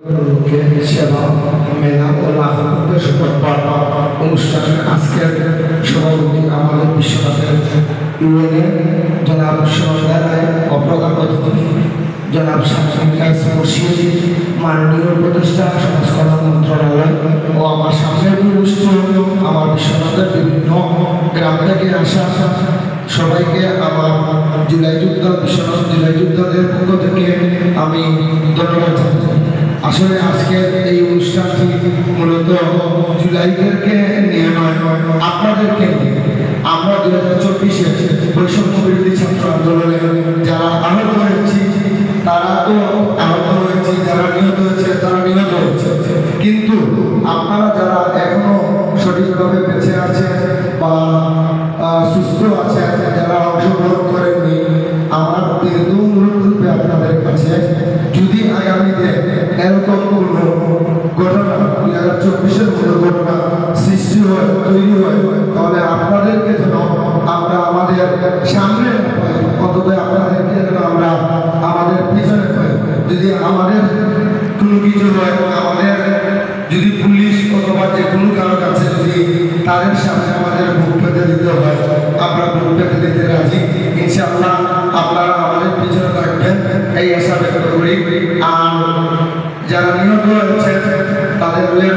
লোকে সেবা মেলা ও লাভ উদ্দেশ্য অনুষ্ঠানের আজকের সভাপতি আমাদের বিশ্বনাথের ইউএনএ জনাব বিশ্ববিদ্যালয় অপ্রধান অতিথি জনাব মুর্শিদ মাননীয় উপদেষ্টা সমাজ কল্যাণ মন্ত্রণালয় ও আমার সামনের উপস্থিত আমার বিশ্বনাথের বিভিন্ন গ্রাম থেকে আসা সবাইকে আমার জুলাই যোদ্ধা বিশ্বনাথ জুলাই যোদ্ধাদের পক্ষ থেকে আমি ধন্যবাদ জানাই। আসলে আজকের এই অনুষ্ঠানটি মূলত জুলাইদেরকে নিয়ে নয়, আপনাদেরকে নিয়ে। আমরা 2024-এ বৈষম্য বিরোধী ছাত্র আন্দোলনে যারা আহত হয়েছি তারা তো আহত হয়েছি, যারা নিহত হয়েছে তারা নিহত হয়েছে, কিন্তু আপনারা যারা এখনো সঠিকভাবে বেঁচে আছেন বা সুস্থ আছেন, যারা অংশগ্রহণ করেননি, আমার দীর্ঘ অনুরোধ আপনাদের কাছে, যদি আগামীতে এরকম কোনো ঘটনা 2024-এর কোনো ঘটনা সৃষ্টি হয়, তৈরি হয়, তাহলে আপনাদেরকে যেন আমরা আমাদের সামনে পাই, অন্তত আপনাদেরকে যেন আমরা আমাদের পিছনে পাই। যদি আমাদের কোনো কিছু হয়, আমাদের যদি পুলিশ অথবা যে কোনো কারো কাছে যদি তাদের সামনে আমাদের বুক পেতে দিতে হয়, আমরা বুক পেতে দিতে রাজি। ইনশাআল্লাহ আপনারা আমাদের পিছনে থাকবেন এই আশা ব্যক্ত করি। আর যারা নিহত হয়েছে তাদের রোগের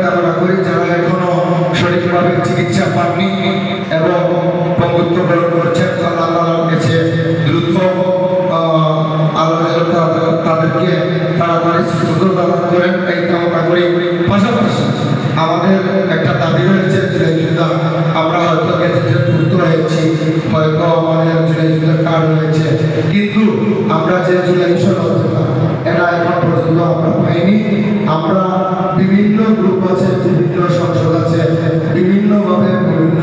কামনা করি, যারা এখনো সঠিকভাবে চিকিৎসা পাননি এবং পঙ্গুত্ব বরণ করছেন, আল্লাহ তাআলার কাছে দ্রুত তাদেরকে তাড়াতাড়ি সুস্থতা দান করেন এই কামনা করি। পাশাপাশি আমাদের একটা দাবি রয়েছে জুলাই যোদ্ধা, আমরা হয়তো গেজেটভুক্ত হয়েছি, হয়তো আমাদের জুলাই যোদ্ধা কার্ড রয়েছে, কিন্তু আমরা যে জুলাই সনদ এটা এখন পর্যন্ত আমরা পাইনি। আমরা বিভিন্ন গ্রুপ আছে, বিভিন্ন সংসদ আছে, বিভিন্নভাবে বিভিন্ন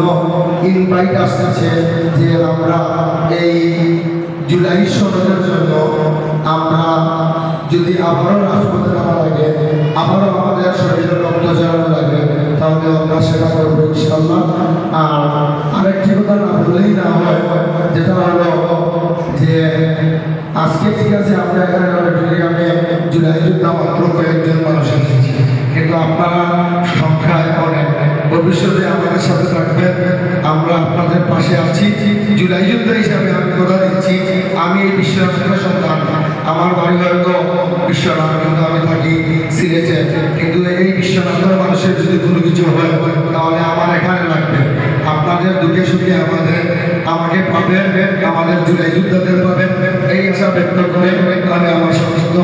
ইনভাইট আসতেছে যে আমরা এই জুলাই সনদের জন্য আমরা যদি আবারও রাজপথে নামা লাগে, আবারও আমাদের শরীরে রক্ত ঝরানো লাগে, তাহলে আমরা সেটা করবো ইনশাআল্লাহ। আর আরেকটি কথা না বললেই না হয়, যেটা হলো যে আজকে ঠিক আছে আমরা এখানে অডিটোরিয়ামে জুলাই যোদ্ধা মাত্র কয়েকজন মানুষ এসেছি, কিন্তু আপনারা সংখ্যায় অনেক, ভবিষ্যতে আমাদের সাথে থাকবেন, আমরা আপনাদের পাশে আছি। জুলাই যোদ্ধা হিসাবে আমি কথা দিচ্ছি, আমি এই বিশ্বনাথের সন্তান, আমার বাড়ি হয়তো বিশ্বনাথ, কিন্তু আমি থাকি সিলেটে, কিন্তু এই বিশ্বনাথের মানুষের যদি কোনো কিছু হয় তাহলে আমার এখানে লাগবে। আপনাদের দুঃখে সুখে আমাকে পাবেন, আমাদের জুলাই যোদ্ধাদের পাবেন, এই আশা ব্যক্ত করে আমি আমার সমস্ত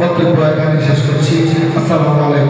বক্তব্য এখানে শেষ করছি। আসসালামু আলাইকুম।